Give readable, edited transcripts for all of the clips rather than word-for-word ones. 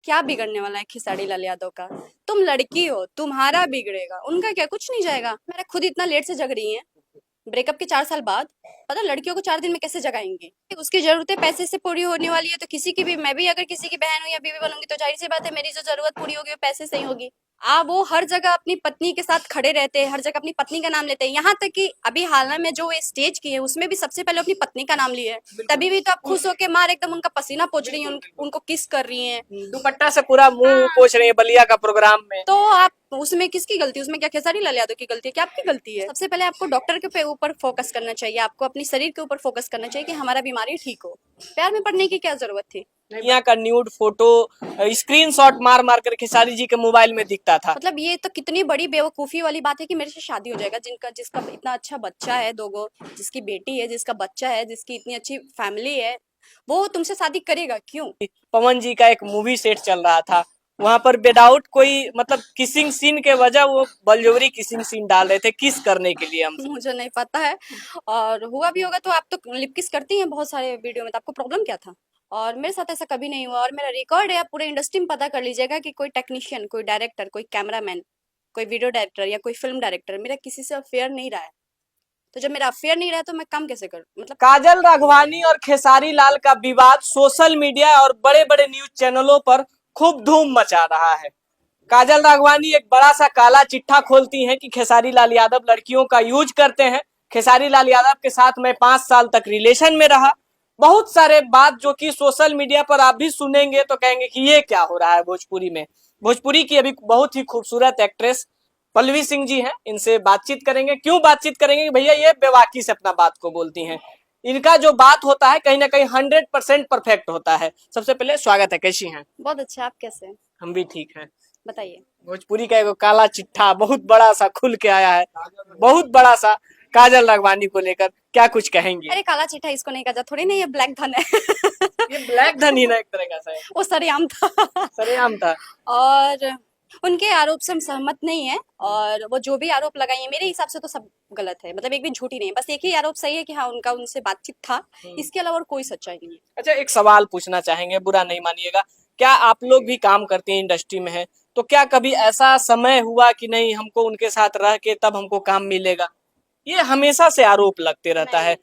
क्या बिगड़ने वाला है खिसाड़ी लाल यादव का? तुम लड़की हो, तुम्हारा बिगड़ेगा, उनका क्या, कुछ नहीं जाएगा। मेरा खुद इतना लेट से जग रही है ब्रेकअप के 4 साल बाद। पता है लड़कियों को 4 दिन में कैसे जगाएंगे? उसकी जरूरतें पैसे से पूरी होने वाली है तो किसी की भी, मैं भी अगर किसी की बहन हूँ या बीवी बनूंगी तो जाहिर सी बात है मेरी जो जरूरत पूरी होगी वो पैसे से ही होगी। वो हर जगह अपनी पत्नी के साथ खड़े रहते हैं, हर जगह अपनी पत्नी का नाम लेते हैं, यहाँ तक कि अभी हाल में जो स्टेज की है उसमें भी सबसे पहले अपनी पत्नी का नाम लिया है। तभी भी तो आप खुश होके मार एकदम उनका पसीना पोंछ रही हैं, उनको किस कर रही हैं। दुपट्टा से पूरा मुंह हाँ, पोंछ रही है बलिया का प्रोग्राम में। तो आप उसमें किसकी गलती है? उसमें क्या खेसारी लाल यादव की गलती है? क्या आपकी गलती है? सबसे पहले आपको डॉक्टर के ऊपर फोकस करना चाहिए, आपको अपनी शरीर के ऊपर फोकस करना चाहिए कि हमारा बीमारी ठीक हो। प्यार में पड़ने की क्या जरूरत थी? यहाँ का न्यूड फोटो स्क्रीनशॉट मार मार कर खेसारी जी के मोबाइल में दिखता था। मतलब ये तो कितनी बड़ी बेवकूफी वाली बात है कि मेरे से शादी हो जाएगा, जिसका इतना अच्छा बच्चा है, 2 गो, जिसकी बेटी है, जिसका बच्चा है, जिसकी इतनी अच्छी फैमिली है, वो तुमसे शादी करेगा क्यों? पवन जी का एक मूवी सेट चल रहा था, वहां पर विदाउट कोई मतलब किसिंग सीन के वजह वो बलजोरी किसिंग सीन डाल रहे थे किस करने के लिए हमसे। मुझे नहीं पता है, और हुआ भी होगा तो आप तो लिप किस करती हैं बहुत सारे वीडियो में, तो आपको प्रॉब्लम क्या था? और मेरे साथ ऐसा कभी नहीं हुआ, और मेरा रिकॉर्ड है, आप पूरे इंडस्ट्री में पता कर लीजिएगा कि कोई टेक्नीशियन, कोई डायरेक्टर, कोई कैमरामैन, कोई वीडियो डायरेक्टर या कोई फिल्म डायरेक्टर मेरा किसी से अफेयर नहीं रहा है। तो जब मेरा अफेयर नहीं रहा है तो मैं काम कैसे करूँ? मतलब काजल राघवानी और खेसारी लाल का विवाद सोशल मीडिया और बड़े बड़े न्यूज चैनलों पर खूब धूम मचा रहा है। काजल राघवानी एक बड़ा सा काला चिट्ठा खोलती हैं कि खेसारी लाल यादव लड़कियों का यूज करते हैं। खेसारी लाल यादव के साथ मैं 5 साल तक रिलेशन में रहा। बहुत सारे बात जो कि सोशल मीडिया पर आप भी सुनेंगे तो कहेंगे कि ये क्या हो रहा है भोजपुरी में। भोजपुरी की अभी बहुत ही खूबसूरत एक्ट्रेस पल्लवी सिंह जी हैं, इनसे बातचीत करेंगे। क्यों बातचीत करेंगे कि भैया ये बेवाकी से अपना बात को बोलती हैं। इनका जो बात होता है कहीं ना कहीं 100% परफेक्ट होता है। सबसे पहले स्वागत है, कैसी हैं? बहुत अच्छा, आप कैसे हैं? हम भी ठीक हैं। बताइए। भोजपुरी का एक काला चिट्ठा बहुत बड़ा सा खुल के आया है, बहुत बड़ा सा, काजल राघवानी को लेकर क्या कुछ कहेंगे? अरे काला चिट्ठा इसको नहीं कहा, थोड़ी नहीं, ये ब्लैक धन है। ये ब्लैक धन ही ना एक तरह का सा है। वो सरेआम था। सरेआम था। और उनके आरोप से हम सहमत नहीं है, और वो जो भी आरोप लगाई है मेरे हिसाब से तो सब गलत है, मतलब एक भी झूठी नहीं है, बस एक ही आरोप सही है कि हाँ उनका उनसे बातचीत था, इसके अलावा और कोई सच्चाई नहीं है। अच्छा, एक सवाल पूछना चाहेंगे, बुरा नहीं मानिएगा। क्या आप लोग भी काम करते हैं, इंडस्ट्री में है, तो क्या कभी ऐसा समय हुआ कि नहीं हमको उनके साथ रह के तब हमको काम मिलेगा? ये हमेशा से आरोप लगते रहता है।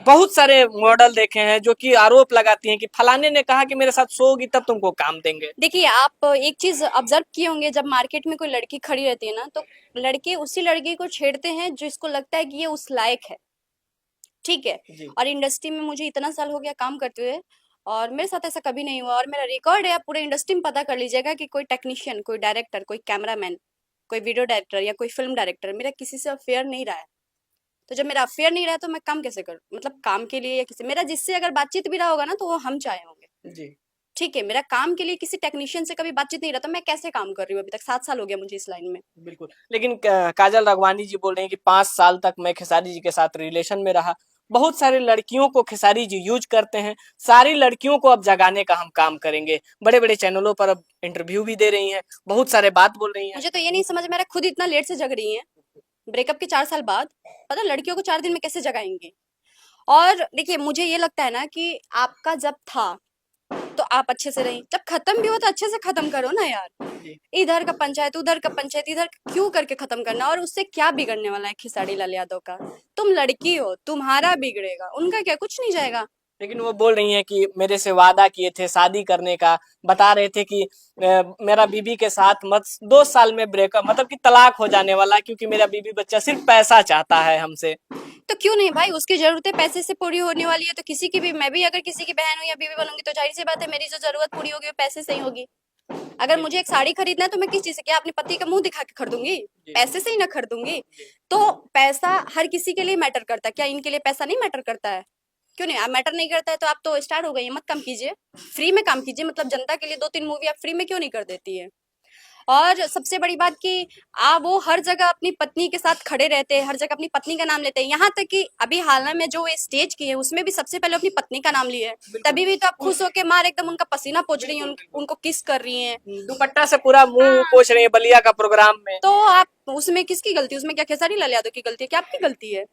बहुत सारे मॉडल देखे हैं जो कि आरोप लगाती हैं कि फलाने ने कहा कि मेरे साथ सोओगी तब तुमको काम देंगे। देखिए, आप एक चीज ऑब्जर्व किए होंगे, जब मार्केट में कोई लड़की खड़ी रहती है ना तो लड़के उसी लड़की को छेड़ते हैं जिसको लगता है कि ये उस लायक है, ठीक है। जी। और इंडस्ट्री में मुझे इतना साल हो गया काम करते हुए, और मेरे साथ ऐसा कभी नहीं हुआ, और मेरा रिकॉर्ड है, आप पूरे इंडस्ट्री में पता कर लीजिएगा कि कोई टेक्नीशियन, कोई डायरेक्टर, कोई कैमरामैन, कोई वीडियो डायरेक्टर या कोई फिल्म डायरेक्टर मेरा किसी से अफेयर नहीं रहा है। तो जब मेरा अफेयर नहीं रहा है तो मैं काम कैसे करूँ? मतलब काम के लिए या किसी, मेरा जिससे अगर बातचीत भी रहा होगा ना तो वो हम चाहे होंगे, जी। ठीक है। मेरा काम के लिए किसी टेक्नीशियन से कभी बातचीत नहीं रहा, तो मैं कैसे काम कर रही हूँ? अभी तक 7 साल हो गया मुझे इस लाइन में। बिल्कुल, लेकिन काजल राघवानी जी बोल रहे हैं कि 5 साल तक मैं खेसारी जी के साथ रिलेशन में रहा। बहुत सारी लड़कियों को खेसारी जी यूज करते हैं। सारी लड़कियों को अब जगाने का हम काम करेंगे। बड़े बड़े चैनलों पर अब इंटरव्यू भी दे रही हैं, बहुत सारे बात बोल रही हैं। मुझे तो ये नहीं समझ, मेरा खुद इतना लेट से जग रही है ब्रेकअप के 4 साल बाद। पता है लड़कियों को 4 दिन में कैसे जगाएंगे? और देखिए, मुझे ये लगता है ना कि आपका जब था तो आप अच्छे से रही, जब खत्म भी हो तो अच्छे से खत्म करो ना यार। इधर का पंचायत, उधर का पंचायत, इधर क्यों करके खत्म करना? और उससे क्या बिगड़ने वाला है खिसाड़ी लाल यादव का? तुम लड़की हो, तुम्हारा बिगड़ेगा, उनका क्या, कुछ नहीं जाएगा। लेकिन वो बोल रही हैं कि मेरे से वादा किए थे शादी करने का, बता रहे थे कि मेरा बीबी के साथ मत 2 साल में ब्रेकअप, मतलब कि तलाक हो जाने वाला है क्योंकि मेरा बीबी बच्चा सिर्फ पैसा चाहता है हमसे। तो क्यों नहीं भाई, उसकी जरूरतें पैसे से पूरी होने वाली है तो किसी की भी, मैं भी अगर किसी की बहन हूँ या बीवी बनूंगी तो जाहिर सी बात है मेरी जो जरूरत पूरी होगी वो पैसे से ही होगी। अगर मुझे एक साड़ी खरीदना है तो मैं किस चीज से, क्या अपने पति का मुंह दिखा के खरीदूंगी? पैसे से ही ना खरीदूंगी। तो पैसा हर किसी के लिए मैटर करता है, क्या इनके लिए पैसा नहीं मैटर करता है? क्यों नहीं? आप मैटर नहीं करता है तो आप तो स्टार्ट हो गई, मत काम कीजिए, फ्री में काम कीजिए, मतलब जनता के लिए 2-3 मूवी आप फ्री में क्यों नहीं कर देती है? और सबसे बड़ी बात कि वो हर जगह अपनी पत्नी के साथ खड़े रहते हैं, हर जगह अपनी पत्नी का नाम लेते हैं। यहाँ तक कि अभी हाल में जो स्टेज की है उसमें भी सबसे पहले अपनी पत्नी का नाम लिया है। बिल्कुल। तभी भी तो आप खुश होके मार एकदम उनका पसीना पोंछ रही हैं, उनको किस कर रही हैं। दुपट्टा से पूरा मुंह हाँ। पोंछ रही है बलिया का प्रोग्राम में। तो आप उसमें किसकी गलती है? उसमें क्या खेसारी लाल यादव की गलती है? क्या आपकी गलती है?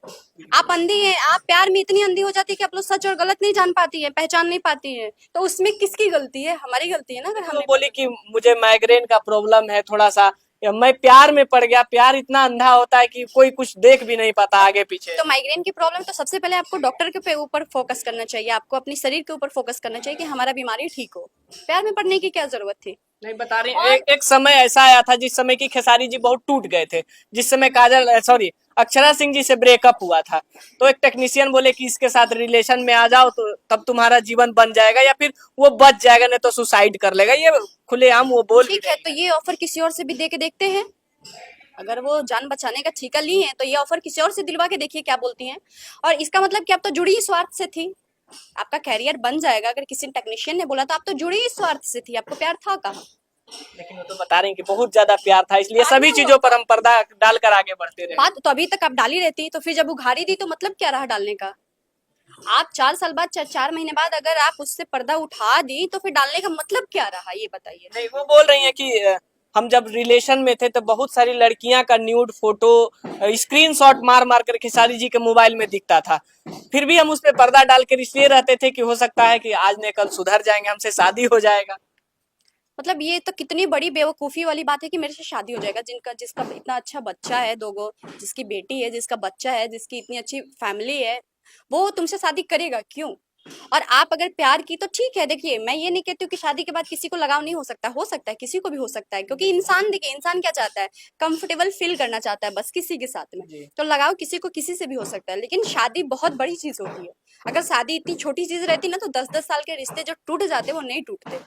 आप अंधी हैं, आप प्यार में इतनी अंधी हो जाती है कि आप लोग सच और गलत नहीं जान पाती है, पहचान नहीं पाती है। तो उसमें किसकी गलती है? हमारी गलती है ना। अगर तो हमने बोली कि मुझे माइग्रेन का प्रॉब्लम है थोड़ा सा, या मैं प्यार में पड़ गया। प्यार इतना अंधा होता है कि कोई कुछ देख भी नहीं पाता आगे पीछे। तो माइग्रेन की प्रॉब्लम तो सबसे पहले आपको डॉक्टर के ऊपर फोकस करना चाहिए, आपको अपने शरीर के ऊपर फोकस करना चाहिए कि हमारा बीमारी ठीक हो। प्यार में पड़ने की क्या जरूरत थी? नहीं बता रही और एक समय ऐसा आया था जिस समय की खेसारी जी बहुत टूट गए थे, जिस समय काजल सॉरी अक्षरा सिंह जी से ब्रेकअप हुआ था। तो एक टेक्नीशियन बोले कि इसके साथ रिलेशन में आ जाओ तो तब तुम्हारा जीवन बन जाएगा, या फिर वो बच जाएगा, नहीं तो सुसाइड कर लेगा। ये खुलेआम वो बोल भी ठीक है, रही तो ये ऑफर किसी और से भी दे के देखते हैं। अगर वो जान बचाने का ठीका ली है तो ये ऑफर किसी और से दिलवा के देखिए क्या बोलती हैं। और इसका मतलब कि आप तो जुड़ी ही स्वार्थ से थी। आपका कैरियर बन जाएगा अगर किसी टेक्नीशियन ने बोला, तो आप तो जुड़ी ही स्वार्थ से थी, आपको प्यार था कहाँ? लेकिन वो तो बता रही कि बहुत ज्यादा प्यार था, इसलिए बाद सभी में चीजों पर हम पर्दा डालकर आगे बढ़ते रहे। बात तो अभी तक आप डाली रहती, तो फिर जब उघारी दी तो मतलब क्या रहा डालने का? आप 4 साल बाद, 4 महीने बाद अगर आप उससे पर्दा उठा दी तो फिर डालने का मतलब क्या रहा, ये बताइए। नहीं, वो बोल रही है कि हम जब रिलेशन में थे तो बहुत सारी लड़कियां का न्यूड फोटो स्क्रीनशॉट मार मार कर खेसारी जी के मोबाइल में दिखता था। फिर भी हम उस पे पर्दा डाल कर इसलिए रहते थे कि हो सकता है कि आज न कल सुधर जाएंगे, हमसे शादी हो जाएगा। मतलब ये तो कितनी बड़ी बेवकूफी वाली बात है कि मेरे से शादी हो जाएगा, जिसका इतना अच्छा बच्चा है, 2 गो, जिसकी बेटी है, जिसका बच्चा है, जिसकी इतनी अच्छी फैमिली है, वो तुमसे शादी करेगा क्यों? और आप अगर प्यार की तो ठीक है। देखिए, मैं ये नहीं कहती हूँ कि शादी के बाद किसी को लगाव नहीं हो सकता है, किसी को भी हो सकता है, क्योंकि इंसान, देखिए इंसान क्या चाहता है, कंफर्टेबल फील करना चाहता है बस किसी के साथ में। जी। तो लगाव किसी को किसी से भी हो सकता है, लेकिन शादी बहुत बड़ी चीज होती है। अगर शादी इतनी छोटी चीज रहती ना तो 10-10 साल के रिश्ते जो टूट जाते वो नहीं टूटते।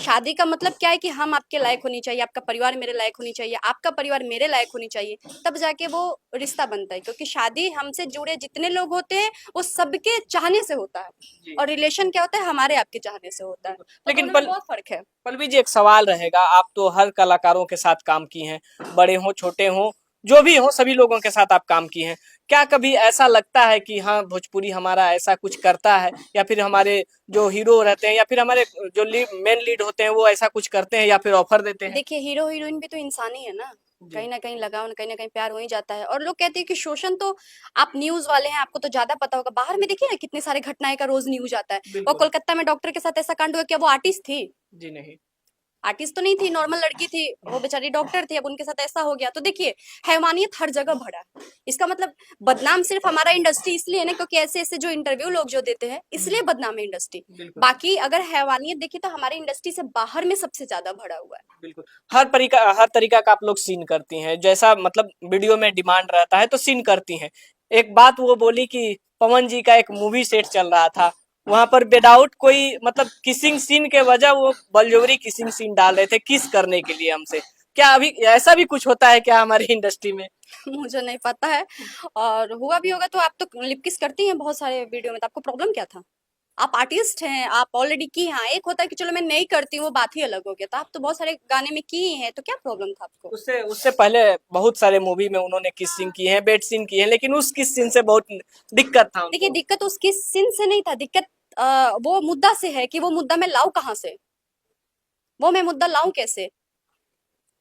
शादी का मतलब क्या है कि हम आपके लायक होनी चाहिए, आपका परिवार मेरे लायक होनी चाहिए, आपका परिवार मेरे लायक होनी चाहिए, तब जाके वो रिश्ता बनता है। क्योंकि शादी हमसे जुड़े जितने लोग होते हैं वो सबके चाहने से होता है, और रिलेशन क्या होता है, हमारे आपके चाहने से होता है। तो लेकिन दोनों में बहुत फर्क है। पल्लवी जी, एक सवाल रहेगा। आप तो हर कलाकारों के साथ काम की हैं, बड़े हो छोटे हो जो भी हो सभी लोगों के साथ आप काम की हैं। क्या कभी ऐसा लगता है कि हाँ भोजपुरी हमारा ऐसा कुछ करता है, या फिर हमारे जो हीरो रहते हैं या फिर हमारे जो मेन लीड होते हैं वो ऐसा कुछ करते हैं या फिर ऑफर देते हैं? देखिए, हीरो हीरोइन भी तो इंसान ही है ना। जी। कहीं ना कहीं लगाव, कहीं ना कहीं प्यार हो ही जाता है। और लोग कहते हैं कि शोषण तो, आप न्यूज वाले हैं, आपको तो ज्यादा पता होगा। बाहर में देखिए ना कितने सारे घटनाएं का रोज न्यूज आता है। वो बिल्कुल। कोलकाता में डॉक्टर के साथ ऐसा कांड हुआ, क्या वो आर्टिस्ट थी? जी नहीं। आर्टिस्ट तो नहीं थी, नॉर्मल लड़की थी, वो बेचारी डॉक्टर थी, अब उनके साथ ऐसा हो गया। तो देखिए, हैवानियत हर जगह भरा है। इसका मतलब बदनाम सिर्फ हमारा इंडस्ट्री इसलिए है ना क्योंकि ऐसे ऐसे जो इंटरव्यू लोग जो देते हैं इसलिए बदनाम है इंडस्ट्री। बिल्कुल। बाकी अगर हैवानियत देखी तो हमारी इंडस्ट्री से बाहर में सबसे ज्यादा भरा हुआ है। बिल्कुल। हर तरीका का आप लोग सीन करती हैं, जैसा मतलब वीडियो में डिमांड रहता है तो सीन करती हैं। एक बात वो बोली कि पवन जी का एक मूवी सेट चल रहा था, वहां पर विदाउट कोई मतलब किसिंग सीन के वजह वो बलजोरी किसिंग सीन डाल रहे थे किस करने के लिए हमसे। क्या अभी ऐसा भी कुछ होता है क्या हमारी इंडस्ट्री में? मुझे नहीं पता है, और हुआ भी होगा तो आप तो लिप किस करती हैं बहुत सारे वीडियो में, तो आपको प्रॉब्लम क्या था? आप आर्टिस्ट हैं, आप ऑलरेडी की। हाँ, एक होता है कि चलो मैं नहीं करती हूँ, वो बात ही अलग हो गया। तो आप तो बहुत सारे गाने में की हैं, तो क्या प्रॉब्लम था आपको? उससे उससे पहले बहुत सारे मूवी में उन्होंने किस सीन की है, बेड सीन की है, लेकिन उस किस सीन से बहुत दिक्कत था देखिए, उनको। दिक्कत उसकी सिन से नहीं था, दिक्कत वो मुद्दा से है कि वो मुद्दा मैं लाऊं कहाँ से, वो मैं मुद्दा लाऊं कैसे।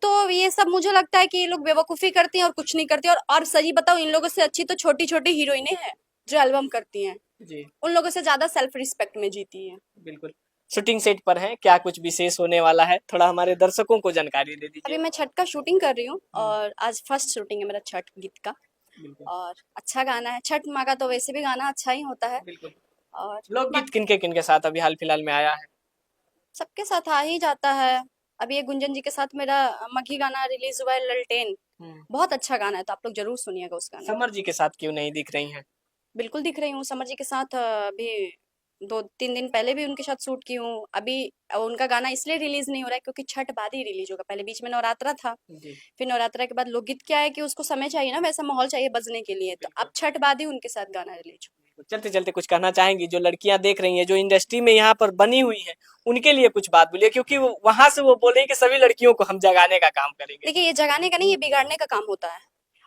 तो ये सब मुझे लगता है कि ये लोग बेवकूफी करती हैं और कुछ नहीं करती। और सही बताओ, इन लोगों से अच्छी तो छोटी छोटी हीरोइनें हैं जो एल्बम करती हैं। जी। उन लोगों से ज्यादा सेल्फ रिस्पेक्ट में जीती हैं। बिल्कुल। शूटिंग सेट पर हैं, क्या कुछ विशेष होने वाला है? थोड़ा हमारे दर्शकों को जानकारी दे अभी दीजिए। मैं छठ का शूटिंग कर रही हूँ, और आज फर्स्ट शूटिंग है मेरा छठ गीत का। बिल्कुल। और अच्छा गाना है, छठ माँ का तो वैसे भी गाना अच्छा ही होता है। बिल्कुल। और लोकगीत किनके किनके साथ अभी हाल फिलहाल में आया है? सबके साथ आ ही जाता है। अभी ये गुंजन जी के साथ मेरा मघी गाना रिलीज हुआ है, ललटेन। बहुत अच्छा गाना है, तो आप लोग जरूर सुनिएगा उस गाने को। समर जी के साथ क्यों नहीं दिख रही हैं? बिल्कुल दिख रही हूँ समर जी के साथ। अभी 2-3 दिन पहले भी उनके साथ शूट की हूँ। अभी उनका गाना इसलिए रिलीज नहीं हो रहा है क्योंकि छठ बाद ही रिलीज होगा। पहले बीच में नवरात्रा था, जी। फिर नवरात्रा के बाद लोकगीत क्या है कि उसको समय चाहिए ना, वैसा माहौल चाहिए बजने के लिए। तो अब छठ बाद ही उनके साथ गाना रिलीज। चलते चलते कुछ कहना चाहेंगी जो लड़कियां देख रही हैं, जो इंडस्ट्री में यहाँ पर बनी हुई हैं, उनके लिए कुछ बात बोलिए, क्योंकि वहां से वो बोले कि सभी लड़कियों को हम जगाने का काम करेंगे। देखिए, ये जगाने का नहीं, ये बिगाड़ने का काम होता है।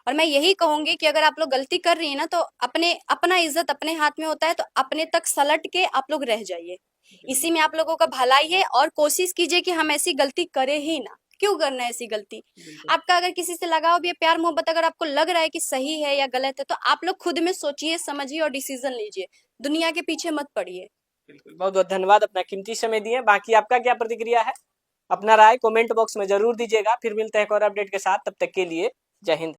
और मैं यही कहूंगी कि अगर आप लोग गलती कर रही है ना, तो अपना इज्जत अपने हाथ में होता है, तो अपने तक सलट के आप लोग रह जाइए। इसी में आप लोगों का भलाई है, और कोशिश कीजिए कि हम ऐसी गलती करें ही ना। क्यों करना है ऐसी गलती? आपका अगर किसी से लगाव भी है, प्यार मोहब्बत, अगर आपको लग रहा है कि सही है या गलत है, तो आप लोग खुद में सोचिए, समझिए और डिसीजन लीजिए। दुनिया के पीछे मत पड़िए। बिल्कुल, बहुत बहुत धन्यवाद अपना कीमती समय दिए। बाकी आपका क्या प्रतिक्रिया है, अपना राय कमेंट बॉक्स में जरूर दीजिएगा। फिर मिलते हैं एक और अपडेट के साथ, तब तक के लिए जय हिंद।